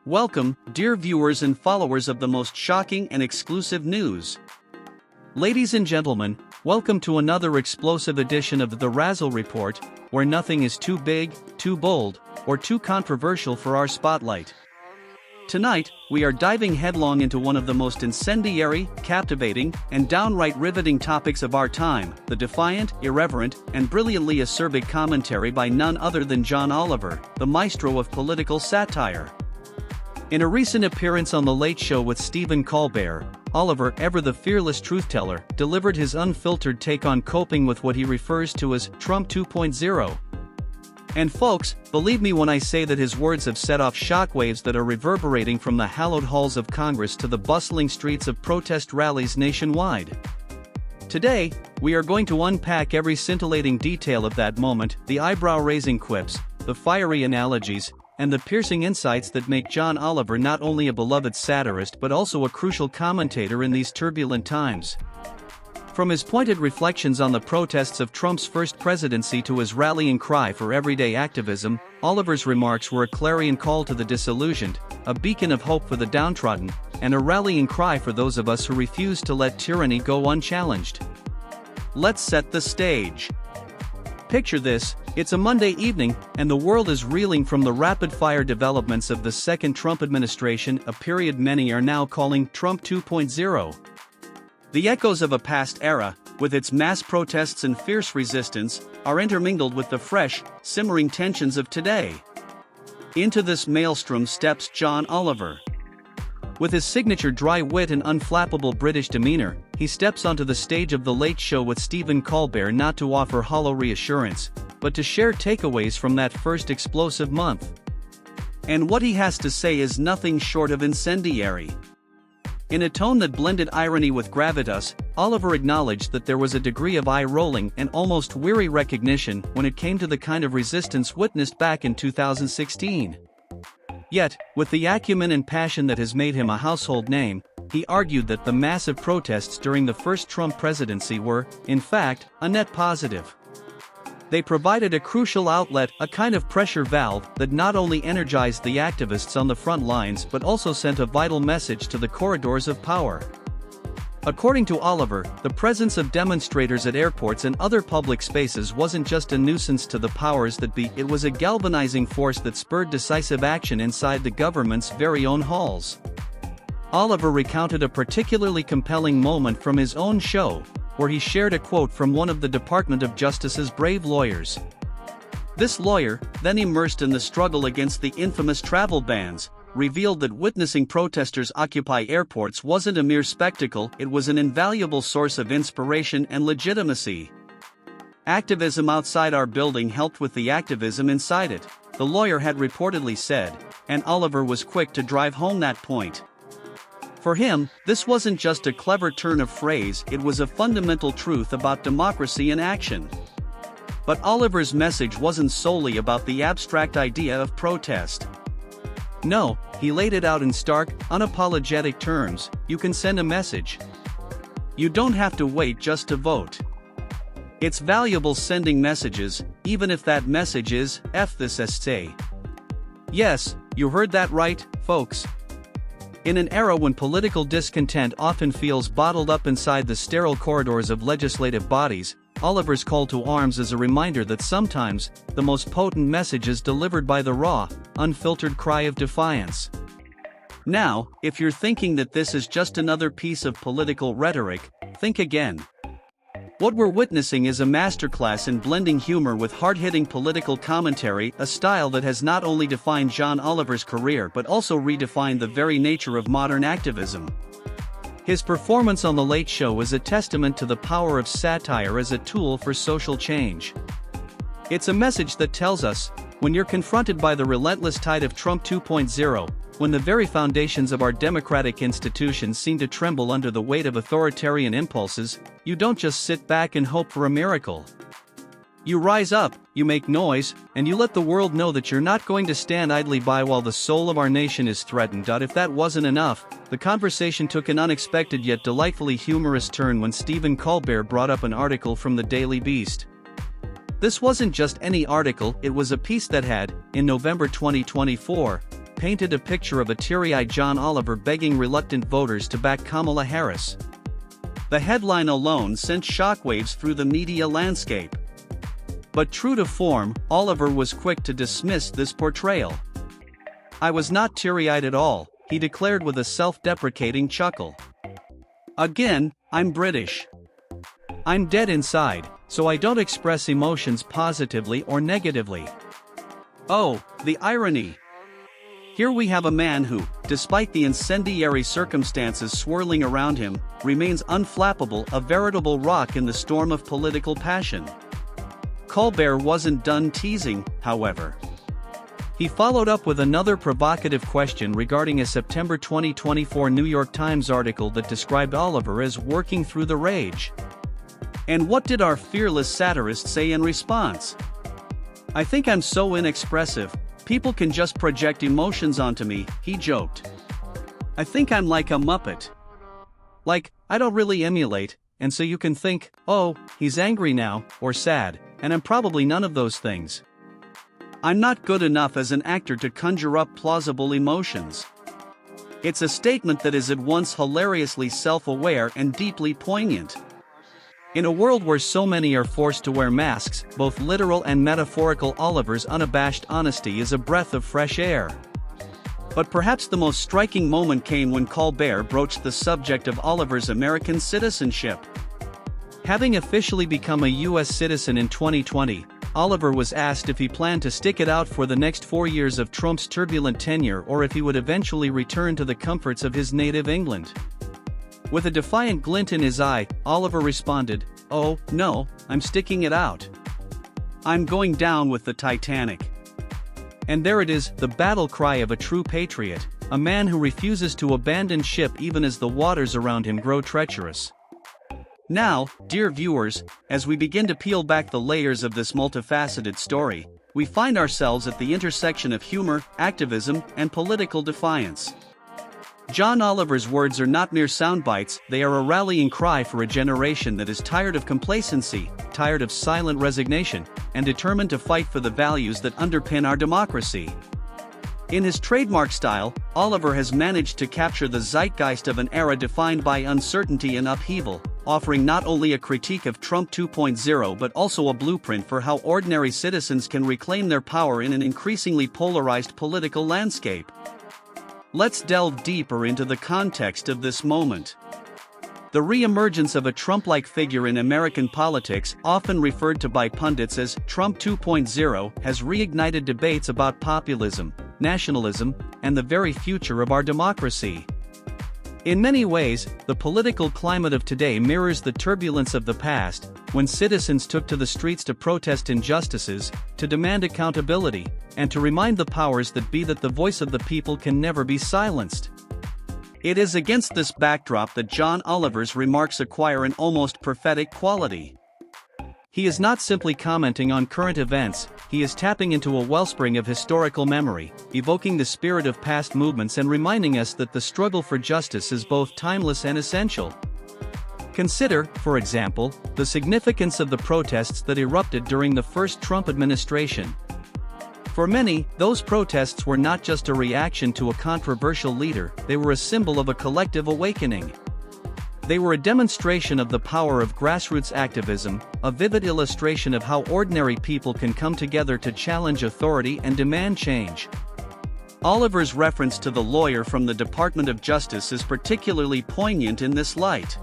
Welcome, dear viewers and followers of the most shocking and exclusive news. Ladies and gentlemen, welcome to another explosive edition of the Razzle Report, where nothing is too big, too bold, or too controversial for our spotlight. Tonight, we are diving headlong into one of the most incendiary, captivating, and downright riveting topics of our time, the defiant, irreverent, and brilliantly acerbic commentary by none other than John Oliver, the maestro of political satire. In a recent appearance on The Late Show with Stephen Colbert, Oliver, ever the fearless truth-teller, delivered his unfiltered take on coping with what he refers to as Trump 2.0. And folks, believe me when I say that his words have set off shockwaves that are reverberating from the hallowed halls of Congress to the bustling streets of protest rallies nationwide. Today, we are going to unpack every scintillating detail of that moment, the eyebrow-raising quips, the fiery analogies, and the piercing insights that make John Oliver not only a beloved satirist but also a crucial commentator in these turbulent times. From his pointed reflections on the protests of Trump's first presidency to his rallying cry for everyday activism, Oliver's remarks were a clarion call to the disillusioned, a beacon of hope for the downtrodden, and a rallying cry for those of us who refuse to let tyranny go unchallenged. Let's set the stage. Picture this, it's a Monday evening, and the world is reeling from the rapid-fire developments of the second Trump administration, a period many are now calling Trump 2.0. The echoes of a past era, with its mass protests and fierce resistance, are intermingled with the fresh, simmering tensions of today. Into this maelstrom steps John Oliver. With his signature dry wit and unflappable British demeanor, he steps onto the stage of The Late Show with Stephen Colbert not to offer hollow reassurance, but to share takeaways from that first explosive month. And what he has to say is nothing short of incendiary. In a tone that blended irony with gravitas, Oliver acknowledged that there was a degree of eye-rolling and almost weary recognition when it came to the kind of resistance witnessed back in 2016. Yet, with the acumen and passion that has made him a household name, he argued that the massive protests during the first Trump presidency were, in fact, a net positive. They provided a crucial outlet, a kind of pressure valve that not only energized the activists on the front lines but also sent a vital message to the corridors of power. According to Oliver, the presence of demonstrators at airports and other public spaces wasn't just a nuisance to the powers that be, it was a galvanizing force that spurred decisive action inside the government's very own halls. Oliver recounted a particularly compelling moment from his own show, where he shared a quote from one of the Department of Justice's brave lawyers. This lawyer, then immersed in the struggle against the infamous travel bans, revealed that witnessing protesters occupy airports wasn't a mere spectacle, it was an invaluable source of inspiration and legitimacy. Activism outside our building helped with the activism inside it, the lawyer had reportedly said, and Oliver was quick to drive home that point. For him, this wasn't just a clever turn of phrase, it was a fundamental truth about democracy in action. But Oliver's message wasn't solely about the abstract idea of protest. No, he laid it out in stark, unapologetic terms: you can send a message. You don't have to wait just to vote. It's valuable sending messages, even if that message is, F this essay. Yes, you heard that right, folks. In an era when political discontent often feels bottled up inside the sterile corridors of legislative bodies, Oliver's call to arms is a reminder that sometimes, the most potent message is delivered by the raw, unfiltered cry of defiance. Now, if you're thinking that this is just another piece of political rhetoric, think again. What we're witnessing is a masterclass in blending humor with hard-hitting political commentary, a style that has not only defined John Oliver's career but also redefined the very nature of modern activism. His performance on The Late Show is a testament to the power of satire as a tool for social change. It's a message that tells us, when you're confronted by the relentless tide of Trump 2.0, when the very foundations of our democratic institutions seem to tremble under the weight of authoritarian impulses, you don't just sit back and hope for a miracle. You rise up, you make noise, and you let the world know that you're not going to stand idly by while the soul of our nation is threatened. If that wasn't enough, the conversation took an unexpected yet delightfully humorous turn when Stephen Colbert brought up an article from the Daily Beast. This wasn't just any article, it was a piece that had, in November 2024, painted a picture of a teary-eyed John Oliver begging reluctant voters to back Kamala Harris. The headline alone sent shockwaves through the media landscape. But true to form, Oliver was quick to dismiss this portrayal. "I was not teary-eyed at all," he declared with a self-deprecating chuckle. "Again, I'm British. I'm dead inside, so I don't express emotions positively or negatively." Oh, the irony! Here we have a man who, despite the incendiary circumstances swirling around him, remains unflappable, a veritable rock in the storm of political passion. Colbert wasn't done teasing, however. He followed up with another provocative question regarding a September 2024 New York Times article that described Oliver as working through the rage. And what did our fearless satirist say in response? "I think I'm so inexpressive, people can just project emotions onto me," he joked. "I think I'm like a Muppet. Like, I don't really emulate, and so you can think, oh, he's angry now, or sad, and I'm probably none of those things. I'm not good enough as an actor to conjure up plausible emotions." It's a statement that is at once hilariously self-aware and deeply poignant. In a world where so many are forced to wear masks, both literal and metaphorical, Oliver's unabashed honesty is a breath of fresh air. But perhaps the most striking moment came when Colbert broached the subject of Oliver's American citizenship. Having officially become a U.S. citizen in 2020, Oliver was asked if he planned to stick it out for the next 4 years of Trump's turbulent tenure or if he would eventually return to the comforts of his native England. With a defiant glint in his eye, Oliver responded, "Oh, no, I'm sticking it out. I'm going down with the Titanic." And there it is, the battle cry of a true patriot, a man who refuses to abandon ship even as the waters around him grow treacherous. Now, dear viewers, as we begin to peel back the layers of this multifaceted story, we find ourselves at the intersection of humor, activism, and political defiance. John Oliver's words are not mere soundbites, they are a rallying cry for a generation that is tired of complacency, tired of silent resignation, and determined to fight for the values that underpin our democracy. In his trademark style, Oliver has managed to capture the zeitgeist of an era defined by uncertainty and upheaval, offering not only a critique of Trump 2.0 but also a blueprint for how ordinary citizens can reclaim their power in an increasingly polarized political landscape. Let's delve deeper into the context of this moment. The re-emergence of a Trump-like figure in American politics, often referred to by pundits as Trump 2.0, has reignited debates about populism, nationalism, and the very future of our democracy. In many ways, the political climate of today mirrors the turbulence of the past, when citizens took to the streets to protest injustices, to demand accountability, and to remind the powers that be that the voice of the people can never be silenced. It is against this backdrop that John Oliver's remarks acquire an almost prophetic quality. He is not simply commenting on current events, he is tapping into a wellspring of historical memory, evoking the spirit of past movements and reminding us that the struggle for justice is both timeless and essential. Consider, for example, the significance of the protests that erupted during the first Trump administration. For many, those protests were not just a reaction to a controversial leader, they were a symbol of a collective awakening. They were a demonstration of the power of grassroots activism, a vivid illustration of how ordinary people can come together to challenge authority and demand change. Oliver's reference to the lawyer from the Department of Justice is particularly poignant in this light.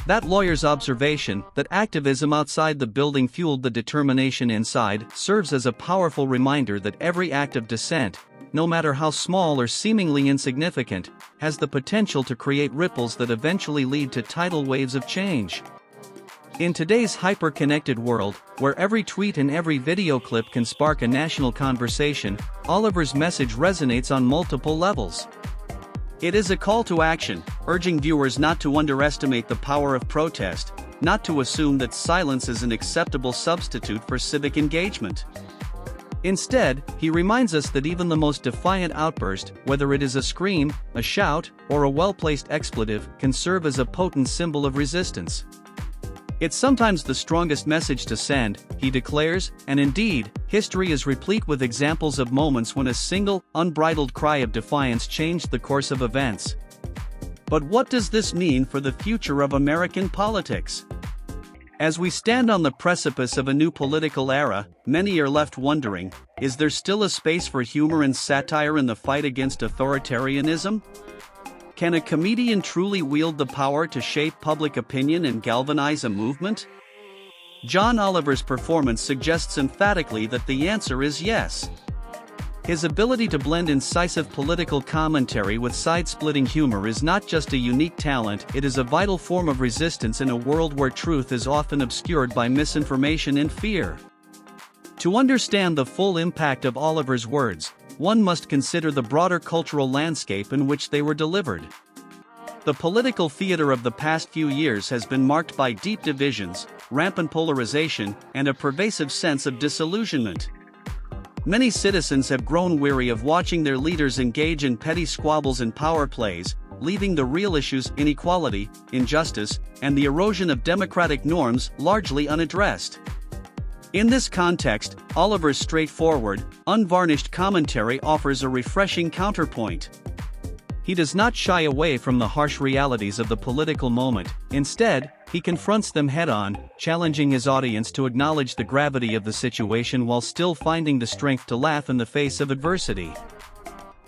That lawyer's observation, that activism outside the building fueled the determination inside, serves as a powerful reminder that every act of dissent, no matter how small or seemingly insignificant, has the potential to create ripples that eventually lead to tidal waves of change. In today's hyper-connected world, where every tweet and every video clip can spark a national conversation, Oliver's message resonates on multiple levels. It is a call to action, urging viewers not to underestimate the power of protest, not to assume that silence is an acceptable substitute for civic engagement. Instead, he reminds us that even the most defiant outburst, whether it is a scream, a shout, or a well-placed expletive, can serve as a potent symbol of resistance. It's sometimes the strongest message to send, he declares, and indeed, history is replete with examples of moments when a single, unbridled cry of defiance changed the course of events. But what does this mean for the future of American politics? As we stand on the precipice of a new political era, many are left wondering, is there still a space for humor and satire in the fight against authoritarianism? Can a comedian truly wield the power to shape public opinion and galvanize a movement? John Oliver's performance suggests emphatically that the answer is yes. His ability to blend incisive political commentary with side-splitting humor is not just a unique talent, it is a vital form of resistance in a world where truth is often obscured by misinformation and fear. To understand the full impact of Oliver's words, one must consider the broader cultural landscape in which they were delivered. The political theater of the past few years has been marked by deep divisions, rampant polarization, and a pervasive sense of disillusionment. Many citizens have grown weary of watching their leaders engage in petty squabbles and power plays, leaving the real issues, inequality, injustice, and the erosion of democratic norms, largely unaddressed. In this context, Oliver's straightforward, unvarnished commentary offers a refreshing counterpoint. He does not shy away from the harsh realities of the political moment. Instead, he confronts them head-on, challenging his audience to acknowledge the gravity of the situation while still finding the strength to laugh in the face of adversity.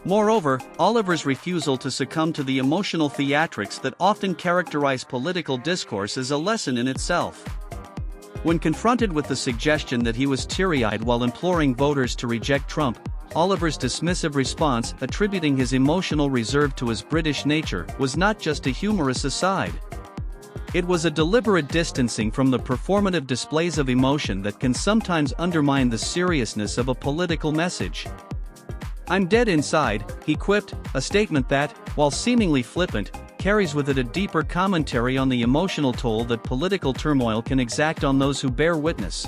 Moreover, Oliver's refusal to succumb to the emotional theatrics that often characterize political discourse is a lesson in itself. When confronted with the suggestion that he was teary-eyed while imploring voters to reject Trump, Oliver's dismissive response, attributing his emotional reserve to his British nature, was not just a humorous aside. It was a deliberate distancing from the performative displays of emotion that can sometimes undermine the seriousness of a political message. "I'm dead inside," he quipped, a statement that, while seemingly flippant, carries with it a deeper commentary on the emotional toll that political turmoil can exact on those who bear witness.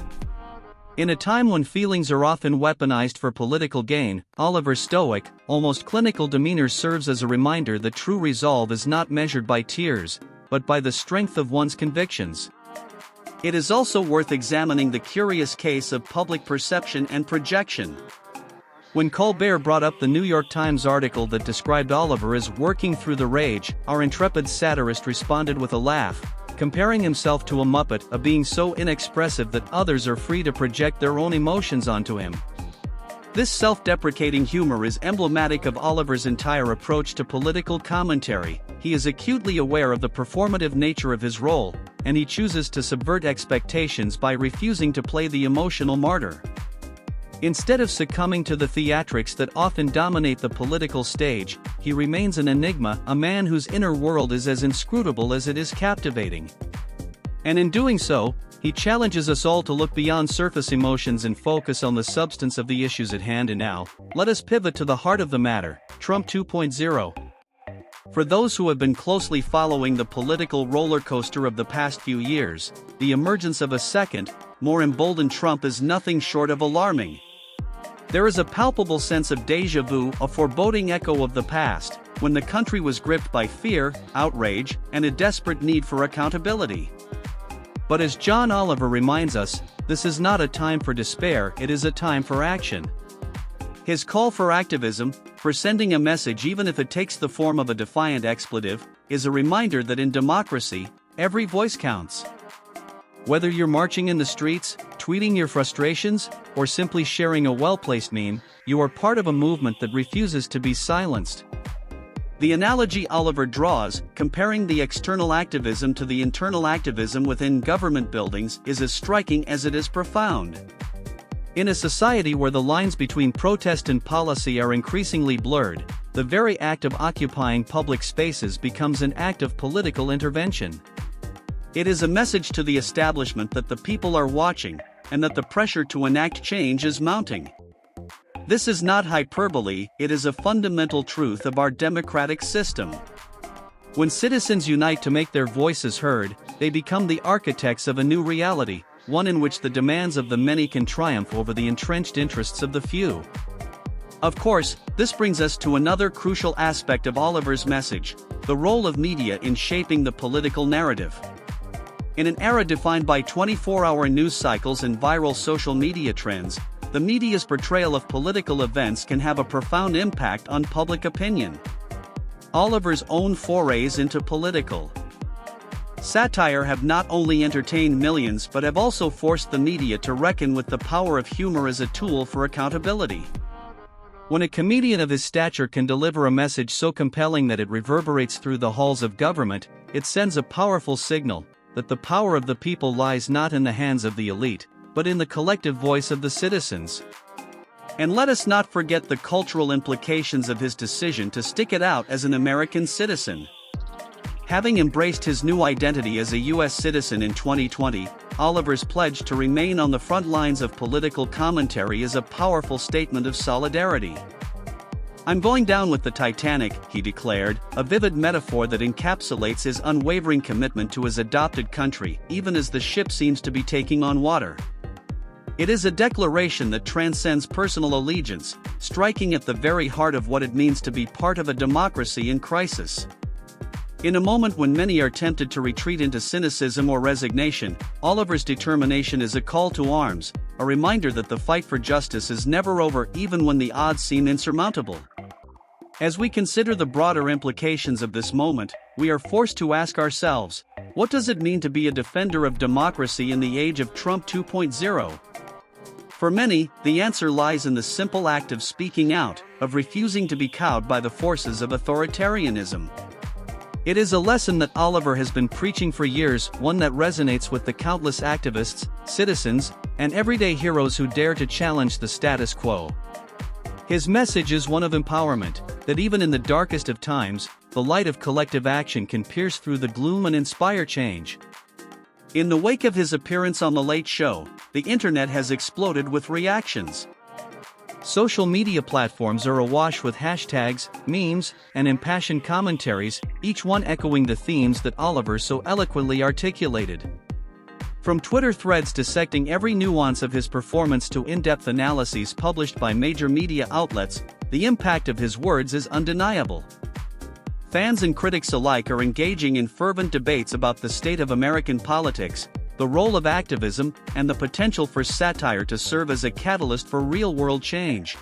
In a time when feelings are often weaponized for political gain, Oliver's stoic, almost clinical demeanor serves as a reminder that true resolve is not measured by tears, but by the strength of one's convictions. It is also worth examining the curious case of public perception and projection. When Colbert brought up the New York Times article that described Oliver as working through the rage, our intrepid satirist responded with a laugh, comparing himself to a Muppet, a being so inexpressive that others are free to project their own emotions onto him. This self-deprecating humor is emblematic of Oliver's entire approach to political commentary. He is acutely aware of the performative nature of his role, and he chooses to subvert expectations by refusing to play the emotional martyr. Instead of succumbing to the theatrics that often dominate the political stage, he remains an enigma, a man whose inner world is as inscrutable as it is captivating. And in doing so, he challenges us all to look beyond surface emotions and focus on the substance of the issues at hand. And now, let us pivot to the heart of the matter, Trump 2.0. For those who have been closely following the political roller coaster of the past few years, the emergence of a second, more emboldened Trump is nothing short of alarming. There is a palpable sense of déjà vu, a foreboding echo of the past, when the country was gripped by fear, outrage, and a desperate need for accountability. But as John Oliver reminds us, this is not a time for despair, it is a time for action. His call for activism, for sending a message even if it takes the form of a defiant expletive, is a reminder that in democracy, every voice counts. Whether you're marching in the streets, tweeting your frustrations, or simply sharing a well-placed meme, you are part of a movement that refuses to be silenced. The analogy Oliver draws, comparing the external activism to the internal activism within government buildings, is as striking as it is profound. In a society where the lines between protest and policy are increasingly blurred, the very act of occupying public spaces becomes an act of political intervention. It is a message to the establishment that the people are watching, and that the pressure to enact change is mounting. This is not hyperbole, it is a fundamental truth of our democratic system. When citizens unite to make their voices heard, they become the architects of a new reality, one in which the demands of the many can triumph over the entrenched interests of the few. Of course, this brings us to another crucial aspect of Oliver's message, the role of media in shaping the political narrative. In an era defined by 24-hour news cycles and viral social media trends, the media's portrayal of political events can have a profound impact on public opinion. Oliver's own forays into political satire have not only entertained millions but have also forced the media to reckon with the power of humor as a tool for accountability. When a comedian of his stature can deliver a message so compelling that it reverberates through the halls of government, it sends a powerful signal that the power of the people lies not in the hands of the elite, but in the collective voice of the citizens. And let us not forget the cultural implications of his decision to stick it out as an American citizen. Having embraced his new identity as a U.S. citizen in 2020, Oliver's pledge to remain on the front lines of political commentary is a powerful statement of solidarity. "I'm going down with the Titanic," he declared, a vivid metaphor that encapsulates his unwavering commitment to his adopted country, even as the ship seems to be taking on water. It is a declaration that transcends personal allegiance, striking at the very heart of what it means to be part of a democracy in crisis. In a moment when many are tempted to retreat into cynicism or resignation, Oliver's determination is a call to arms, a reminder that the fight for justice is never over even when the odds seem insurmountable. As we consider the broader implications of this moment, we are forced to ask ourselves, what does it mean to be a defender of democracy in the age of Trump 2.0? For many, the answer lies in the simple act of speaking out, of refusing to be cowed by the forces of authoritarianism. It is a lesson that Oliver has been preaching for years, one that resonates with the countless activists, citizens, and everyday heroes who dare to challenge the status quo. His message is one of empowerment, that even in the darkest of times, the light of collective action can pierce through the gloom and inspire change. In the wake of his appearance on The Late Show, the internet has exploded with reactions. Social media platforms are awash with hashtags, memes, and impassioned commentaries, each one echoing the themes that Oliver so eloquently articulated. From Twitter threads dissecting every nuance of his performance to in-depth analyses published by major media outlets, the impact of his words is undeniable. Fans and critics alike are engaging in fervent debates about the state of American politics, the role of activism, and the potential for satire to serve as a catalyst for real-world change.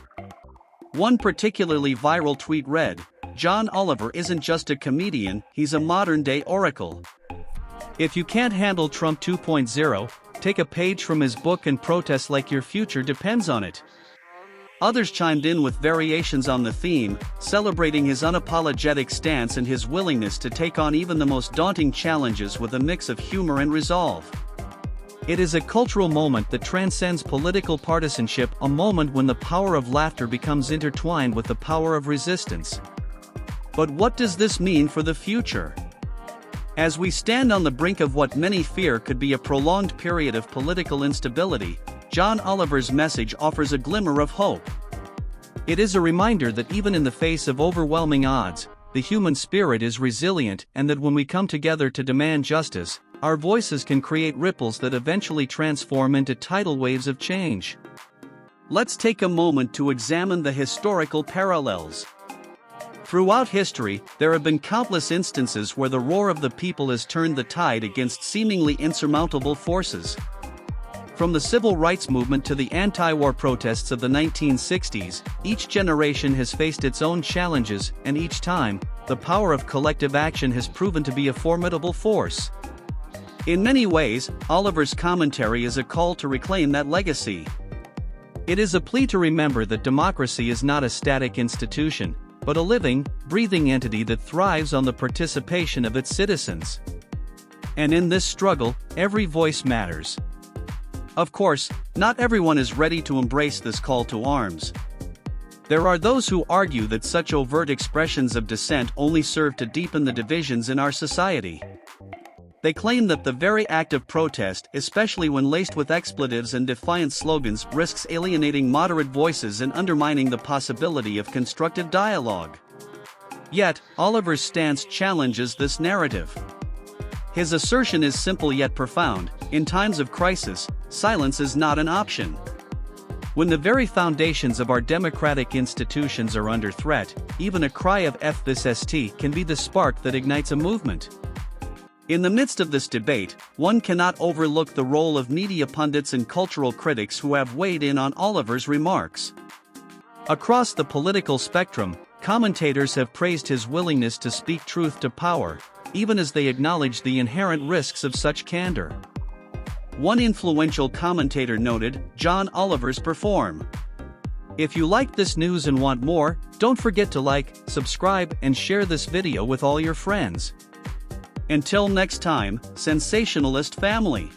One particularly viral tweet read, "John Oliver isn't just a comedian, he's a modern-day oracle. If you can't handle Trump 2.0, take a page from his book and protest like your future depends on it." Others chimed in with variations on the theme, celebrating his unapologetic stance and his willingness to take on even the most daunting challenges with a mix of humor and resolve. It is a cultural moment that transcends political partisanship, a moment when the power of laughter becomes intertwined with the power of resistance. But what does this mean for the future? As we stand on the brink of what many fear could be a prolonged period of political instability, John Oliver's message offers a glimmer of hope. It is a reminder that even in the face of overwhelming odds, the human spirit is resilient, and that when we come together to demand justice, our voices can create ripples that eventually transform into tidal waves of change. Let's take a moment to examine the historical parallels. Throughout history, there have been countless instances where the roar of the people has turned the tide against seemingly insurmountable forces. From the civil rights movement to the anti-war protests of the 1960s, each generation has faced its own challenges, and each time, the power of collective action has proven to be a formidable force. In many ways, Oliver's commentary is a call to reclaim that legacy. It is a plea to remember that democracy is not a static institution, but a living, breathing entity that thrives on the participation of its citizens. And in this struggle, every voice matters. Of course, not everyone is ready to embrace this call to arms. There are those who argue that such overt expressions of dissent only serve to deepen the divisions in our society. They claim that the very act of protest, especially when laced with expletives and defiant slogans, risks alienating moderate voices and undermining the possibility of constructive dialogue. Yet, Oliver's stance challenges this narrative. His assertion is simple yet profound: in times of crisis, silence is not an option. When the very foundations of our democratic institutions are under threat, even a cry of "F this ST" can be the spark that ignites a movement. In the midst of this debate, one cannot overlook the role of media pundits and cultural critics who have weighed in on Oliver's remarks. Across the political spectrum, commentators have praised his willingness to speak truth to power, even as they acknowledge the inherent risks of such candor. One influential commentator noted, "John Oliver's perform." If you like this news and want more, don't forget to like, subscribe, and share this video with all your friends. Until next time, sensationalist family.